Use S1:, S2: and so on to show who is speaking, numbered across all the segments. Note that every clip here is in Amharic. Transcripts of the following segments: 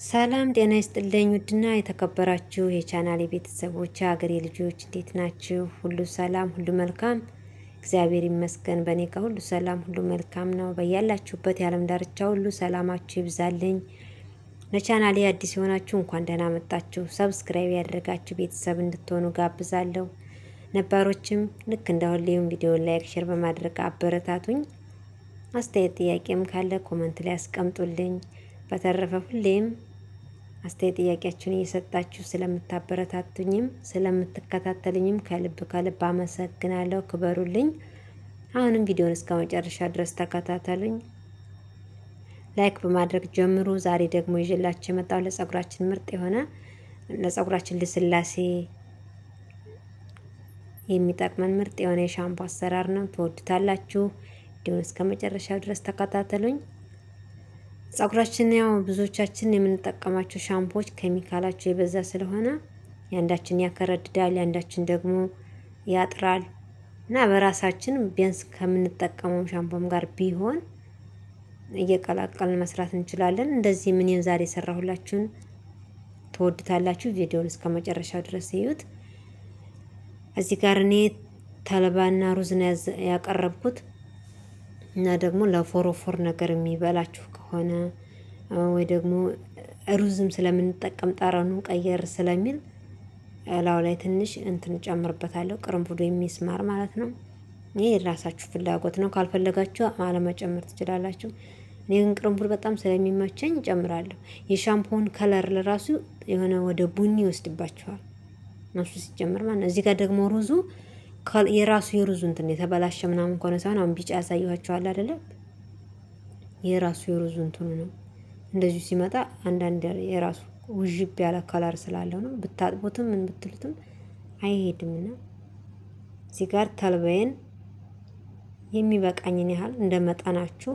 S1: ሰላም ጤና ይስጥልኝ። ውድና የተከበራችሁ የቻናሌ ቤተሰቦች ሀገሬ ልጆች እንዴት ናችሁ? ሁሉ ሰላም፣ ሁሉ መልካም፣ እግዚአብሔር ይመስገን። በእኔ ጋር ሁሉ ሰላም፣ ሁሉ መልካም ነው። በያላችሁበት የዓለም ዳርቻ ሁሉ ሰላማችሁ ይብዛልኝ። ለቻናሌ አዲስ የሆናችሁ እንኳን ደህና መጣችሁ። ሰብስክራይብ ያደረጋችሁ ቤተሰብ እንድትሆኑ ጋብዛለሁ። ነባሮችም ልክ እንደ ሁሌም ቪዲዮ ላይክ፣ ሼር በማድረግ አበረታቱኝ። አስተያየት ጥያቄም ካለ ኮመንት ላይ አስቀምጡልኝ። በተረፈ ሁሌም አስተያየት ጥያቄያችሁን እየሰጣችሁ ስለምታበረታቱኝም ስለምትከታተሉኝም ከልብ ከልብ አመሰግናለሁ። ክበሩልኝ። አሁንም ቪዲዮውን እስከ መጨረሻ ድረስ ተከታተሉኝ። ላይክ በማድረግ ጀምሩ። ዛሬ ደግሞ ይዤላችሁ የመጣው ለጸጉራችን ምርጥ የሆነ ለጸጉራችን ልስላሴ የሚጠቅመን ምርጥ የሆነ የሻምፖ አሰራር ነው። ትወዱታላችሁ። ቪዲዮውን እስከ መጨረሻው ድረስ ተከታተሉኝ። ጸጉራችን ያው ብዙዎቻችን የምንጠቀማቸው ሻምፖዎች ኬሚካላቸው የበዛ ስለሆነ ያንዳችን ያከረድዳል፣ ያንዳችን ደግሞ ያጥራል እና በራሳችን ቢያንስ ከምንጠቀመው ሻምፖም ጋር ቢሆን እየቀላቀልን መስራት እንችላለን። እንደዚህ እኔም ዛሬ የሰራሁላችሁን ትወዱታላችሁ። ቪዲዮውን እስከ መጨረሻው ድረስ እዩት። እዚህ ጋር እኔ ተልባና ሩዝ ነው ያቀረብኩት እና ደግሞ ለፎሮፎር ነገር የሚበላችሁ ከሆነ ወይ ደግሞ ሩዝም ስለምንጠቀም ጠረኑ ቀየር ስለሚል ላው ላይ ትንሽ እንትን ጨምርበታለሁ። ቅርንፉድ የሚስማር ማለት ነው። ይሄ የራሳችሁ ፍላጎት ነው። ካልፈለጋችሁ አለመጨመር ትችላላችሁ። እኔ ግን ቅርንፉድ በጣም ስለሚመቸኝ እጨምራለሁ። የሻምፖን ከለር ለራሱ የሆነ ወደ ቡኒ ይወስድባችኋል እሱ ሲጨምር ማለት ነው። እዚህ ጋር ደግሞ ሩዙ የራሱ የሩዙ እንትን የተበላሸ ምናምን ከሆነ ሳይሆን አሁን ቢጫ ያሳየኋችኋል አይደለ? የራሱ የሩዙ እንትኑ ነው። እንደዚሁ ሲመጣ አንዳንድ የራሱ ውዥብ ያለ ከለር ስላለው ነው። ብታጥቡትም ምን ብትሉትም አይሄድምና እዚህ ጋር ተልባዬን የሚበቃኝን ያህል እንደ መጠናችሁ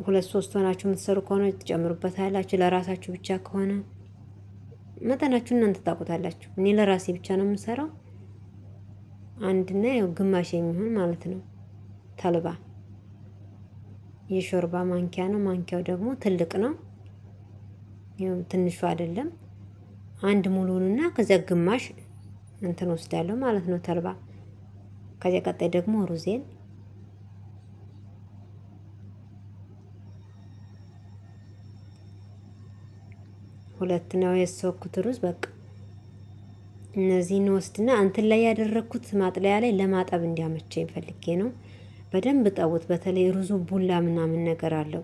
S1: 2-3 ሆናችሁ የምትሰሩ ከሆነ ትጨምሩበታላችሁ። ለራሳችሁ ብቻ ከሆነ መጠናችሁ እናንተ ታውቁታላችሁ። እኔ ለራሴ ብቻ ነው የምሰራው። አንድና ያው ግማሽ የሚሆን ማለት ነው ተልባ የሾርባ ማንኪያ ነው። ማንኪያው ደግሞ ትልቅ ነው። ያው ትንሹ አይደለም። አንድ ሙሉንና ከዚያ ግማሽ እንትን ወስዳለሁ ማለት ነው ተልባ። ከዚያ ቀጣይ ደግሞ ሩዜን ሁለት ነው የሰኩት ሩዝ በቃ እነዚህን ወስድና እንትን ላይ ያደረኩት ማጥለያ ላይ ለማጠብ እንዲያመቸኝ ፈልጌ ነው። በደንብ ጠቡት። በተለይ ሩዙ ቡላ ምናምን ነገር አለው።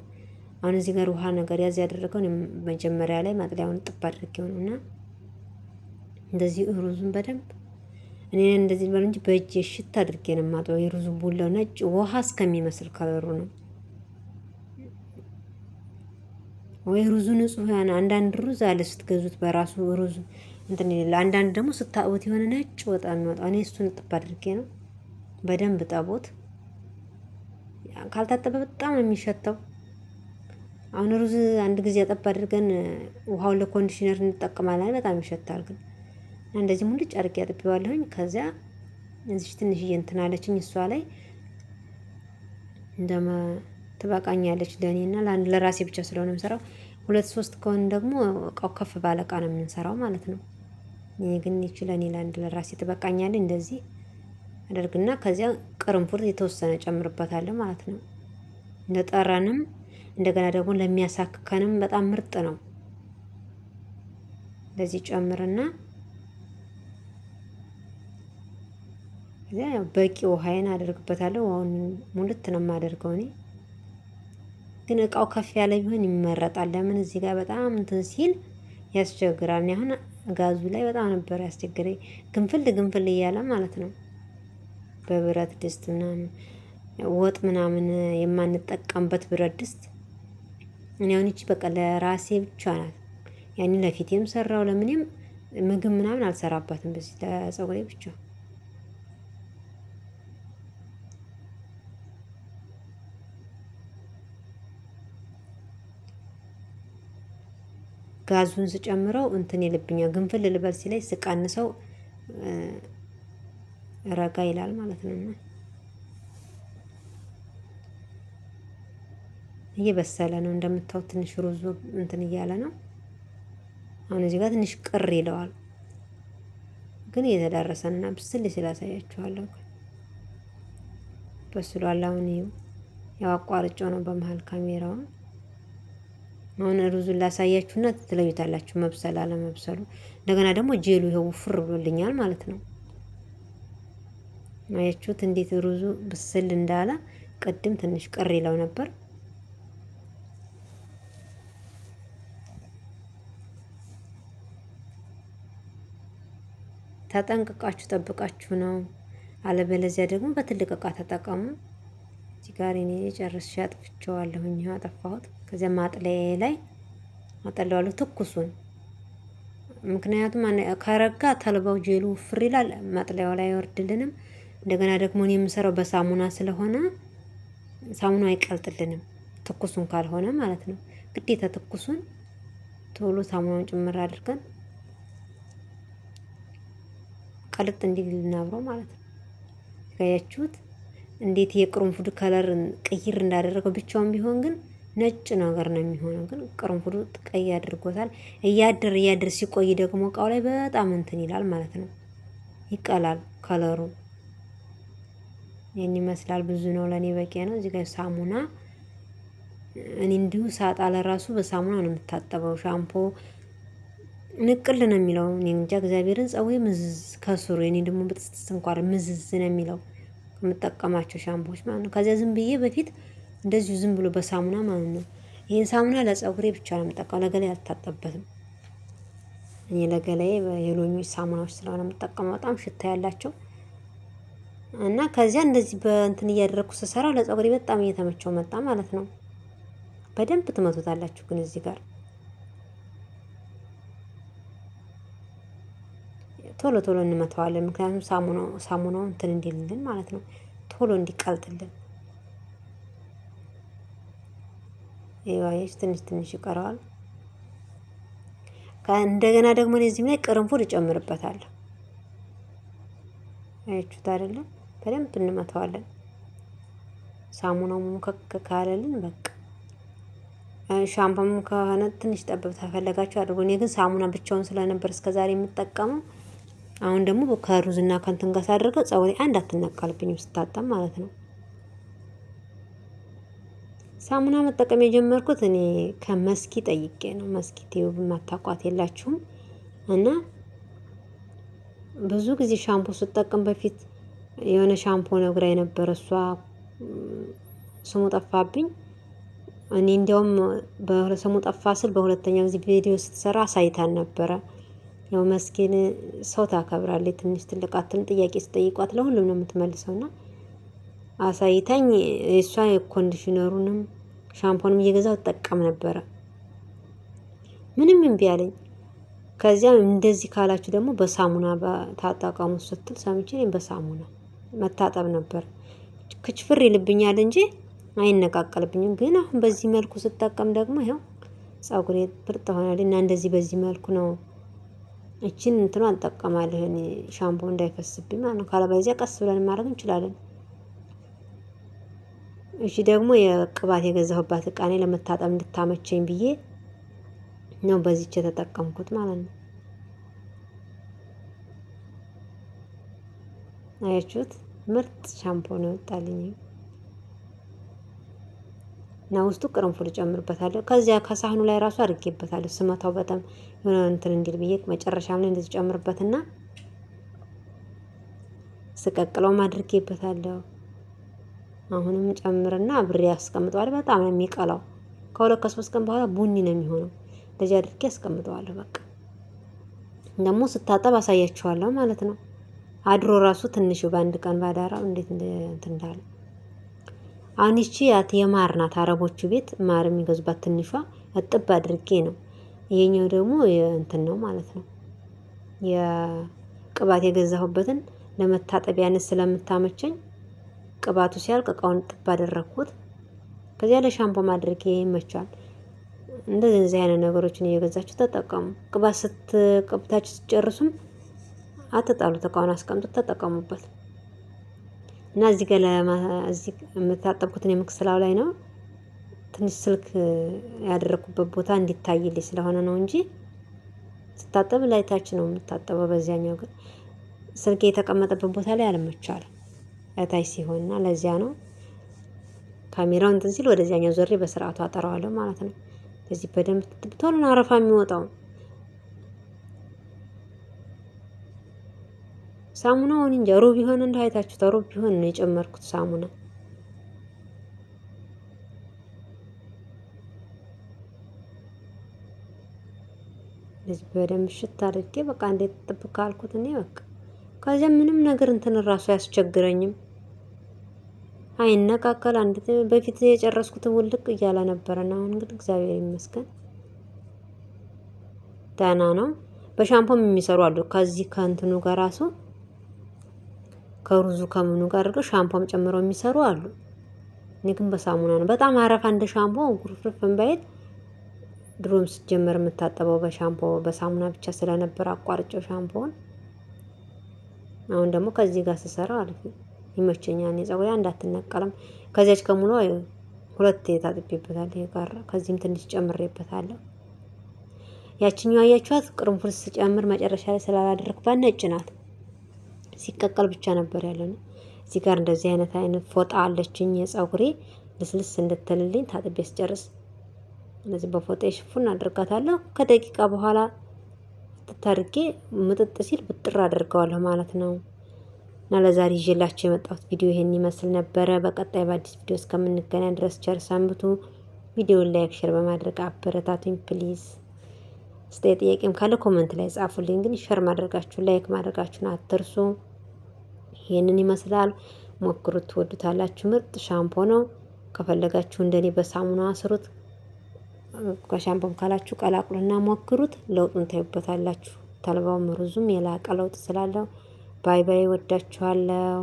S1: አሁን እዚህ ጋር ውሃ ነገር ያዝ ያደረገው መጀመሪያ ላይ ማጥለያውን ጥብ አድርጌው ነውና እንደዚህ ሩዙን በደንብ እኔ እንደዚህ ባል እንጂ በእጄ ሽት አድርጌ ነው የማጥበው። የሩዙ ቡላው ነጭ ውሃ እስከሚመስል ከለሩ ነው። ወይ ሩዙ ንጹህ ያን አንዳንድ ሩዝ አለ ስትገዙት በራሱ ሩዝ እንትን ይላል። አንዳንድ ደግሞ ስታውት የሆነ ነጭ ወጣ የሚወጣው። እኔ እሱን ጥብ አድርጌ ነው። በደንብ ጠቦት። ካልታጠበ በጣም ነው የሚሸተው። አሁን ሩዝ አንድ ጊዜ አጠብ አድርገን ውሃውን ለኮንዲሽነር እንጠቀማለን። በጣም ይሸታል። ግን እንደዚህ ሙሉ ጨርቅ ያጥብዋለሁኝ። ከዚያ እዚህ ትንሽዬ እንትን አለችኝ እሷ ላይ እንደማ ትበቃኛለች ለኔና ለራሴ ብቻ ስለሆነ የምሰራው። 2-3 ከሆነ ደግሞ እቃው ከፍ ባለ እቃ ነው የምንሰራው ማለት ነው። እኔ ግን ይችላል ለአንድ ለራሴ ትበቃኛለች። እንደዚህ አደርግና ከዚያ ቅርንፉድ የተወሰነ ጨምርበታለሁ ማለት ነው። ለጠረንም እንደገና ደግሞ ለሚያሳክከንም በጣም ምርጥ ነው። እንደዚህ ጨምርና ያው በቂ ውሃዬን አደርግበታለሁ። አሁን ሙልት ነው የማደርገው እኔ ግን እቃው ከፍ ያለ ቢሆን ይመረጣል። ለምን እዚህ ጋር በጣም እንትን ሲል ያስቸግራል። አሁን ጋዙ ላይ በጣም ነበር ያስቸግረኝ። ግንፍል እያለ ማለት ነው። በብረት ድስት ምናምን ወጥ ምናምን የማንጠቀምበት ብረት ድስት እኔ አሁን እቺ በቃ ለራሴ ብቻ ናት። ያኔ ለፊቴም ሰራው ለምንም ምግብ ምናምን አልሰራባትም። በዚህ ለጸጉሬ ብቻ ጋዙን ስጨምረው እንትን ይልብኛል። ግንፍል ልበል ሲላይ ስቀንሰው ረጋ ይላል ማለት ነው። እየበሰለ ነው እንደምታዩት። ትንሽ ሩዙ እንትን እያለ ነው። አሁን እዚህ ጋር ትንሽ ቅር ይለዋል፣ ግን እየተዳረሰና ብስል ስላሳያችኋለሁ በስሏል። አሁን ያው አቋርጬው ነው በመሀል ካሜራውን። አሁን ሩዙን ላሳያችሁና ትለዩታላችሁ መብሰል አለመብሰሉ። እንደገና ደግሞ ጄሉ ይኸው ውፍር ብሎልኛል ማለት ነው። አያችሁት እንዴት ሩዙ ብስል እንዳለ። ቅድም ትንሽ ቅር ይለው ነበር። ተጠንቅቃችሁ ጠብቃችሁ ነው። አለበለዚያ ደግሞ በትልቅ እቃ ተጠቀሙ። እዚህ ጋር እኔ ጨርሼ አጥፍቼዋለሁኝ። አጠፋሁት። ከዚያ ማጥለያዬ ላይ አጠለዋለሁ ትኩሱን። ምክንያቱም ከረጋ ተልባው ጄሉ ፍር ይላል፣ ማጥለያው ላይ አይወርድልንም። እንደገና ደግሞ እኔ የምሰራው በሳሙና ስለሆነ ሳሙናው አይቀልጥልንም፣ ትኩሱን ካልሆነ ማለት ነው። ግዴታ ትኩሱን ቶሎ ሳሙናውን ጭምር አድርገን ቀልጥ እንዲል ልናብረው ማለት ነው። ያያችሁት እንዴት የቅርንፉድ ከለር ቅይር እንዳደረገው። ብቻውን ቢሆን ግን ነጭ ነገር ነው የሚሆነው፣ ግን ቅርንፉዱ ቀይ አድርጎታል። እያድር ሲቆይ ደግሞ እቃው ላይ በጣም እንትን ይላል ማለት ነው፣ ይቀላል ከለሩ። ይህን ይመስላል። ብዙ ነው ለእኔ በቂ ነው። እዚህ ጋር ሳሙና እኔ እንዲሁ ሳጣ ለራሱ በሳሙና ነው የምታጠበው። ሻምፖ ንቅል ነው የሚለው። እኔ እንጃ እግዚአብሔርን ፀጉሬ ምዝዝ ከስሩ። እኔ ደግሞ በጥስጥስ እንኳን ምዝዝ ነው የሚለው የምጠቀማቸው ሻምፖዎች ማለት ነው። ከዚያ ዝም ብዬ በፊት እንደዚሁ ዝም ብሎ በሳሙና ማለት ነው። ይህን ሳሙና ለፀጉሬ ብቻ ነው የምጠቀመው፣ ለገላዬ አልታጠበትም። እኔ ለገላዬ የሎኞች ሳሙናዎች ስለሆነ የምጠቀመው በጣም ሽታ ያላቸው እና ከዚያ እንደዚህ በእንትን እያደረግኩ ስሰራ ለፀጉሬ በጣም እየተመቸው መጣ ማለት ነው። በደንብ ትመቱታላችሁ። ግን እዚህ ጋር ቶሎ ቶሎ እንመተዋለን፣ ምክንያቱም ሳሙናው እንትን እንዲልልን ማለት ነው፣ ቶሎ እንዲቀልጥልን። ይዋይሽ ትንሽ ትንሽ ይቀረዋል። እንደገና ደግሞ እዚህም ላይ ቅርንፉድ እጨምርበታለሁ። አያችሁት አይደለም? በደንብ እንመተዋለን። ሳሙናው ሙከክ ካለልን በቃ ሻምፖም ከሆነ ትንሽ ጠብብ ተፈለጋችሁ አድርጎ። እኔ ግን ሳሙና ብቻውን ስለነበር እስከዛሬ የምጠቀመው። አሁን ደግሞ ከሩዝና ከንትን ጋር ሳደርገው ፀጉሬ አንድ አትነቃልብኝም ስታጠብ ማለት ነው። ሳሙና መጠቀም የጀመርኩት እኔ ከመስኪ ጠይቄ ነው። መስኪ ቲዩብ ማታቋት የላችሁም? እና ብዙ ጊዜ ሻምፖ ስጠቀም በፊት የሆነ ሻምፖ ነግራ የነበረ እሷ ስሙ ጠፋብኝ። እኔ እንዲያውም በስሙ ጠፋ ስል በሁለተኛ ጊዜ ቪዲዮ ስትሰራ አሳይታን ነበረ። ያው መስኪን ሰው ታከብራለች። ትንሽ ትልቅ አትልም፣ ጥያቄ ስጠይቋት ለሁሉም ነው የምትመልሰውና አሳይታኝ እሷ የኮንዲሽነሩንም ሻምፖንም እየገዛው ተጠቀም ነበረ። ምንም እምቢ አለኝ። ከዚያም እንደዚህ ካላችሁ ደግሞ በሳሙና ታጠቀሙ ስትል ሰምቼ እኔም በሳሙና መታጠብ ነበር። ክችፍር ይልብኛል እንጂ አይነቃቀልብኝም። ግን አሁን በዚህ መልኩ ስጠቀም ደግሞ ይኸው ፀጉሬ ብርጥ ሆናል እና እንደዚህ በዚህ መልኩ ነው። እቺን እንትኑ እንጠቀማለሁ እኔ ሻምፖ እንዳይፈስብኝ ማለት ነው። ካለበለዚያ ቀስ ብለን ማድረግ እንችላለን። እሺ ደግሞ የቅባት የገዛሁባት እቃ እኔ ለመታጠብ እንድታመቸኝ ብዬ ነው በዚች የተጠቀምኩት ማለት ነው። አያችሁት? ምርጥ ሻምፖ ነው ወጣልኝ እና ውስጡ ቅርንፉድ ጨምርበታለሁ። ከዚያ ከሳህኑ ላይ ራሱ አድርጌበታለሁ ስመታው በጣም የሆነ እንትን እንዲል ብዬ መጨረሻም ላይ እንደዚህ ጨምርበትና ስቀቅለውም አድርጌበታለሁ። አሁንም ጨምርና አብሬ ያስቀምጠዋለሁ። በጣም ነው የሚቀላው። ከሁለት ከሶስት ቀን በኋላ ቡኒ ነው የሚሆነው። እንደዚህ አድርጌ ያስቀምጠዋለሁ። በቃ ደግሞ ስታጠብ አሳያችኋለሁ ማለት ነው። አድሮ ራሱ ትንሹ በአንድ ቀን ባዳራው እንዴት እንትን እንዳለ። አሁን ይቺ የማር ናት። አረቦቹ ቤት ማር የሚገዙባት ትንሿ እጥብ አድርጌ ነው። ይሄኛው ደግሞ እንትን ነው ማለት ነው። የቅባት የገዛሁበትን ለመታጠቢያነት ስለምታመቸኝ ቅባቱ ሲያልቅ እቃውን ጥብ አደረኩት። ከዚያ ለሻምፖ ማድረግ ይመቻል። እንደዚህ አይነት ነገሮችን እየገዛችሁ ተጠቀሙ። ቅባት ስትቀብታችሁ ስትጨርሱም አትጣሉት፣ እቃውን አስቀምጡት፣ ተጠቀሙበት። እና እዚህ ጋር እዚህ የምታጠብኩት እኔ ምክስላው ላይ ነው። ትንሽ ስልክ ያደረኩበት ቦታ እንዲታይልኝ ስለሆነ ነው እንጂ ስታጠብ ላይታች ነው የምታጠበው። በዚያኛው ግን ስልክ የተቀመጠበት ቦታ ላይ አልመቻልም እታች ሲሆንና ለዚያ ነው ካሜራው እንትን ሲል ወደዚያኛው ዞሬ በስርዓቱ አጠራዋለሁ ማለት ነው። በዚህ በደንብ ቶሎ ነው አረፋ የሚወጣው። ሳሙናውን እንጃ ሩብ ቢሆን እንደ አይታችሁ ተሩብ ቢሆን ነው የጨመርኩት ሳሙና። እንደዚህ በደንብ ሽታ አድርጌ በቃ እንዴት ጥብቅ ካልኩት እኔ በቃ ከዚያ ምንም ነገር እንትን ራሱ አያስቸግረኝም። አይነቃቀል አንድ በፊት የጨረስኩት ውልቅ እያለ ነበረና አሁን እንግዲህ እግዚአብሔር ይመስገን ደህና ነው። በሻምፖም የሚሰሩ አሉ። ከዚህ ከእንትኑ ጋር ራሱ ከሩዙ ከምኑ ጋር አድርገው ሻምፖም ጨምረው የሚሰሩ አሉ። እኔ ግን በሳሙና ነው። በጣም አረፋ እንደ ሻምፖ ጉርፍርፍ ባይል ድሮም ሲጀመር የምታጠበው በሻምፖ በሳሙና ብቻ ስለነበር አቋርጬው ሻምፖውን። አሁን ደግሞ ከዚህ ጋር ስሰራ አሪፍ ነው ይመቸኛል። እኔ ፀጉሬ እንዳትነቀልም ከዚያች ከሙሉ ሁለቴ ታጥቤበታል። ይሄ ጋር ከዚህም ትንሽ ጨምሬበታለሁ። ያችኛው አያችኋት ቅርንፉድ ስጨምር መጨረሻ ላይ ስላላደረኩባት ነጭ ናት። ሲቀቀል ብቻ ነበር ያለው። እዚህ ጋር እንደዚህ አይነት ፎጣ አለችኝ የፀጉሬ ልስልስ እንድትልልኝ ታጥቤ ስጨርስ እነዚህ በፎጣ ሽፉን አድርጋታለሁ። ከደቂቃ በኋላ ትታርጌ ምጥጥ ሲል ብጥር አድርገዋለሁ ማለት ነው። እና ለዛሬ ይዤላችሁ የመጣሁት ቪዲዮ ይሄን ይመስል ነበረ። በቀጣይ በአዲስ ቪዲዮ እስከምንገናኝ ድረስ ቸር ሰንብቱ። ቪዲዮውን ላይክ፣ ሼር በማድረግ አበረታቱኝ ፕሊዝ። ጥያቄም ካለ ኮመንት ላይ ጻፉልኝ። ግን ሼር ማድረጋችሁን ላይክ ማድረጋችሁን አትርሱ። ይሄንን ይመስላል። ሞክሩት፣ ትወዱታላችሁ። ምርጥ ሻምፖ ነው። ከፈለጋችሁ እንደኔ በሳሙና አስሩት። ከሻምፖም ካላችሁ ቀላቅሉና ሞክሩት። ለውጡን ታዩበታላችሁ። ተልባውም ሩዙም የላቀ ለውጥ ስላለው ባይ ባይ። ወዳችኋለሁ።